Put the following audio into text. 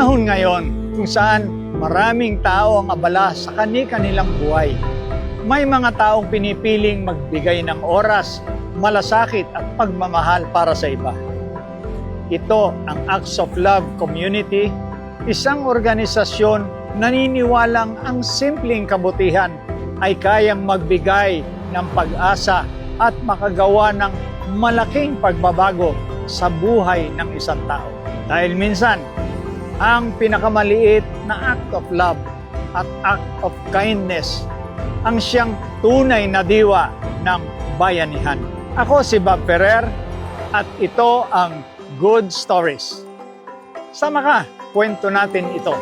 panahon ngayon kung saan maraming tao ang abala sa kani-kanilang buhay. May mga taong pinipiling magbigay ng oras, malasakit at pagmamahal para sa iba. Ito ang Acts of Love Community, isang organisasyon naniniwalang ang simpleng kabutihan ay kayang magbigay ng pag-asa at makagawa ng malaking pagbabago sa buhay ng isang tao. Dahil minsan, ang pinakamaliit na act of love at act of kindness ang siyang tunay na diwa ng bayanihan. Ako si Bob Ferrer at ito ang Good Stories. Sama ka, kwento natin ito.